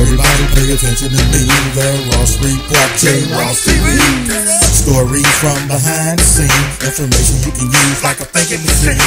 Everybody pay attention to me, the Ross Report, J. Ross TV. Stories from behind the scenes, information you can use like a thinking machine.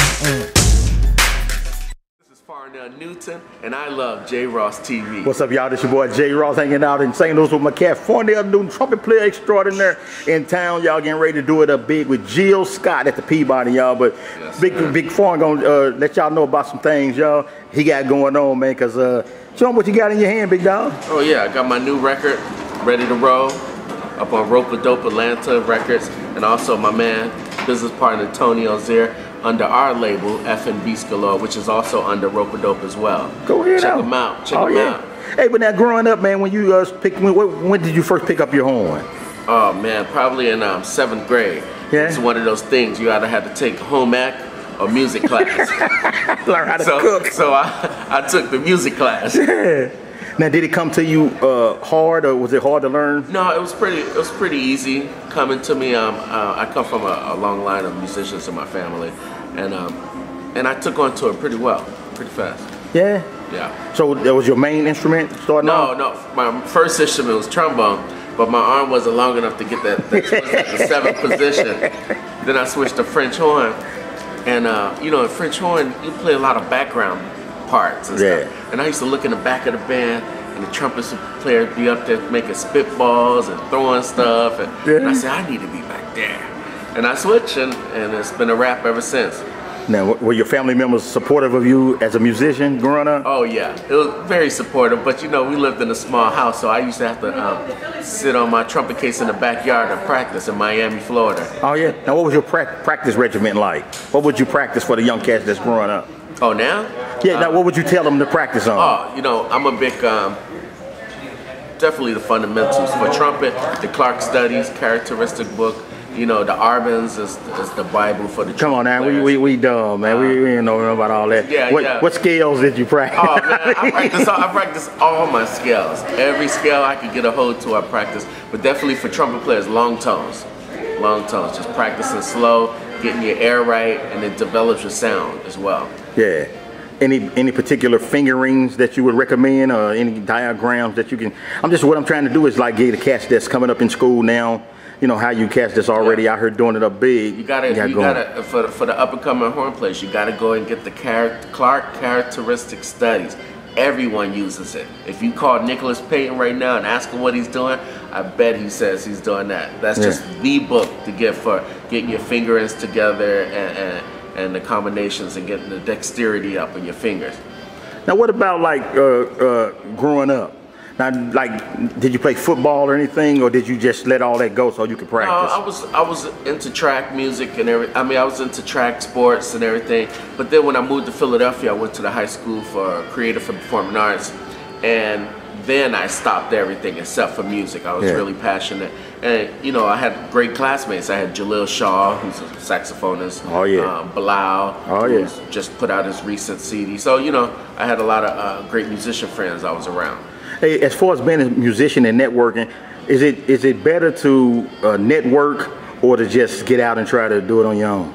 This is Farnell Newton, and I love J. Ross TV. What's up, y'all? This your boy J. Ross hanging out in St. Louis with my cat Farnell Newton, trumpet player extraordinaire in town. Y'all getting ready to do it up big with Jill Scott at the Peabody, y'all. But yes, Big Farn gonna let y'all know about some things, y'all. He got going on, man. Cause show 'em what you got in your hand, big dog. Oh yeah, I got my new record ready to roll up on Ropa Dope Atlanta Records, and also my man, business partner Tony Ozier, under our label F&B Galore, which is also under Ropa Dope as well. Go ahead, check them out. Check them out. Hey, but now growing up, man, when you when did you first pick up your horn? Oh man, probably in 7th grade. Yeah. It's one of those things you either had to take home ec or music class. Learn how to cook. So I took the music class. Yeah. Now, did it come to you hard, or was it hard to learn? No, it was pretty easy coming to me. I come from a long line of musicians in my family, and I took on to it pretty well, pretty fast. Yeah. Yeah. So that was your main instrument starting off? No. My first instrument was trombone, but my arm wasn't long enough to get that twist at the 7th position. Then I switched to French horn, and you know, in French horn you play a lot of background parts and stuff. And I used to look in the back of the band, and the trumpet player would be up there making spitballs and throwing stuff, and I said, I need to be back there. And I switched, and it's been a wrap ever since. Now, were your family members supportive of you as a musician growing up? Oh yeah, it was very supportive, but you know, we lived in a small house, so I used to have to sit on my trumpet case in the backyard and practice in Miami, Florida. Oh yeah. Now, what was your practice regimen like? What would you practice for the young cats that's growing up? Oh, now? Yeah, now what would you tell them to practice on? Oh, you know, I'm a big, definitely the fundamentals. For trumpet, the Clark Studies, characteristic book. You know, the Arbans is the Bible for the trumpet. Come on now, we dumb, man. We didn't know about all that. Yeah, what scales did you practice? Oh, man, I practice all my scales. Every scale I could get a hold to, I practice. But definitely for trumpet players, long tones. Long tones, just practicing slow, getting your air right, and it develops your sound as well. Yeah. Any particular fingerings that you would recommend, or any diagrams that you can? What I'm trying to do is like get the cats that's coming up in school now. You know how you cats that's already out here doing it up big. You gotta for the up and coming horn players, you gotta go and get the Clark Characteristic Studies. Everyone uses it. If you call Nicholas Payton right now and ask him what he's doing, I bet he says he's doing that. That's just the book to get for getting your fingerings together and the combinations and getting the dexterity up in your fingers. Now, what about like growing up? Now, like, did you play football or anything, or did you just let all that go so you could practice? No, I was into track music and everything. I mean, I was into track sports and everything. But then when I moved to Philadelphia, I went to the high school for creative and performing arts, and then I stopped everything except for music. I was really passionate, and you know, I had great classmates. I had Jaleel Shaw, who's a saxophonist. Oh yeah. Bilal, who's just put out his recent CD. So you know, I had a lot of great musician friends I was around. Hey, as far as being a musician and networking, is it better to network or to just get out and try to do it on your own?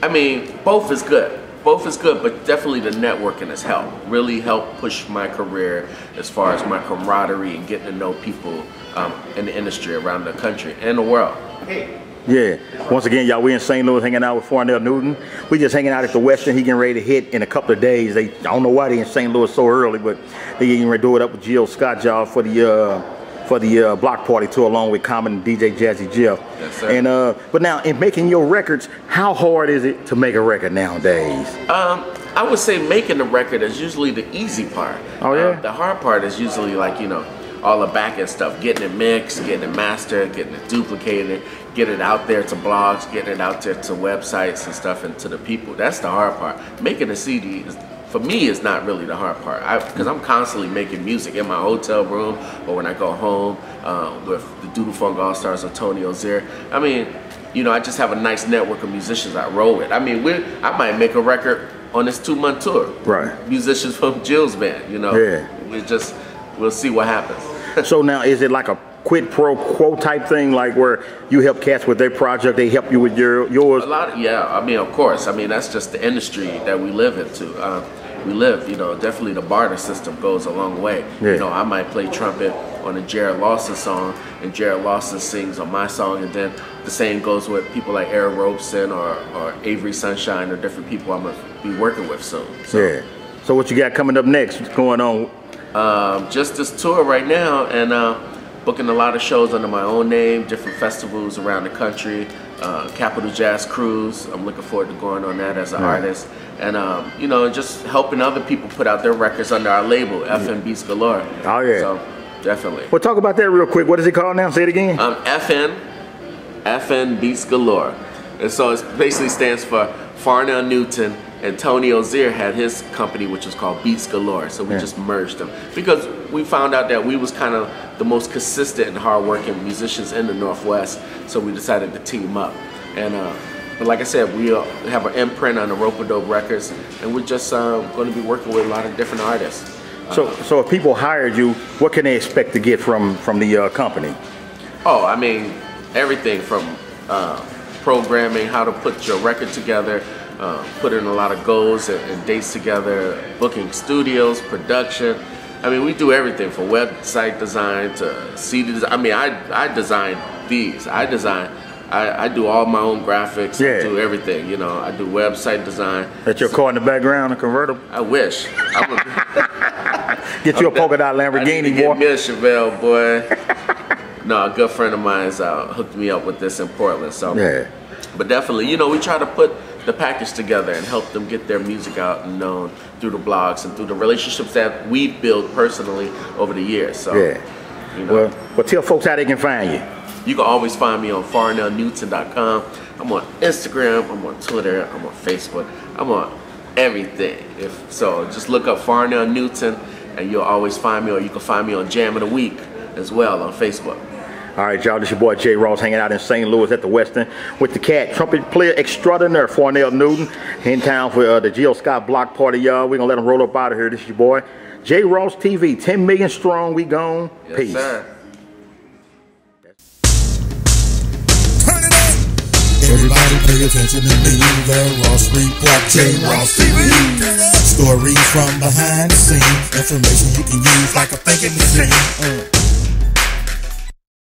I mean, both is good. Both is good, but definitely the networking has helped. Really helped push my career as far as my camaraderie and getting to know people in the industry around the country and the world. Yeah. Once again, y'all, we in St. Louis hanging out with Farnell Newton. We just hanging out at the Western. He getting ready to hit in a couple of days. I don't know why they in St. Louis so early, but they getting ready to do it up with Jill Scott, y'all, for the block party tour along with Common and DJ Jazzy Jeff. Yes, sir. And but now in making your records, how hard is it to make a record nowadays? I would say making the record is usually the easy part. Oh yeah. The hard part is usually like, you know, all the back end stuff, getting it mixed, getting it mastered, getting it duplicated, getting it out there to blogs, getting it out there to websites and stuff and to the people. That's the hard part. Making a CD for me is not really the hard part, because I'm constantly making music in my hotel room or when I go home with the Doodle Funk All-Stars or Tony Ozier. I mean, you know, I just have a nice network of musicians I roll with. I mean, I might make a record on this 2-month tour. Right. Musicians from Jill's band, you know. Yeah. We'll see what happens. So now, is it like a quid pro quo type thing, like where you help cats with their project, they help you with yours? Yeah, I mean, of course. I mean, that's just the industry that we live into. we live. You know, definitely the barter system goes a long way. Yeah. You know, I might play trumpet on a Jared Lawson song, and Jared Lawson sings on my song, and then the same goes with people like Eric Robeson or Avery Sunshine or different people I'm gonna be working with soon. So, yeah. So what you got coming up next? What's going on? Just this tour right now, and booking a lot of shows under my own name, different festivals around the country. Capital Jazz Cruise, I'm looking forward to going on that as an artist. And you know, just helping other people put out their records under our label, FN Beats Galore. Oh yeah. So definitely. Well, talk about that real quick. What is it called now? Say it again. FN Beats Galore. And so it basically stands for Farnell Newton, and Tony Ozier had his company, which was called Beats Galore. So we just merged them because we found out that we was kind of the most consistent and hardworking musicians in the Northwest. So we decided to team up. And but like I said, we have an imprint on the Rope-A-Dope Records, and we're just going to be working with a lot of different artists. So if people hired you, what can they expect to get from the company? Oh, I mean, everything from programming, how to put your record together, putting a lot of goals and dates together, booking studios, production. I mean, we do everything from website design to CD design. I mean, I design these. I do all my own graphics. Yeah. I do everything. You know, I do website design. That your car in the background, a convertible? I wish. Get you a polka dot Lamborghini, boy. Get me a Chevelle, boy. No, a good friend of mine's hooked me up with this in Portland. So, yeah. But definitely, you know, we try to put the package together and help them get their music out and known through the blogs and through the relationships that we've built personally over the years. So, yeah. You know, well, tell folks how they can find you. You can always find me on farnellnewton.com. I'm on Instagram, I'm on Twitter, I'm on Facebook, I'm on everything. So just look up Farnell Newton and you'll always find me, or you can find me on Jam of the Week as well on Facebook. All right, y'all, this your boy Jay Ross hanging out in St. Louis at the Western with the cat, trumpet player extraordinaire Farnell Newton, in town for the Jill Scott block party, y'all. We're going to let him roll up out of here. This is your boy Jay Ross TV, 10 million strong, we gone. Yes, peace. Sir. Everybody pay attention to me, the Ross Report, Jay Ross TV. Stories from behind the scenes, information you can use like a thinking machine.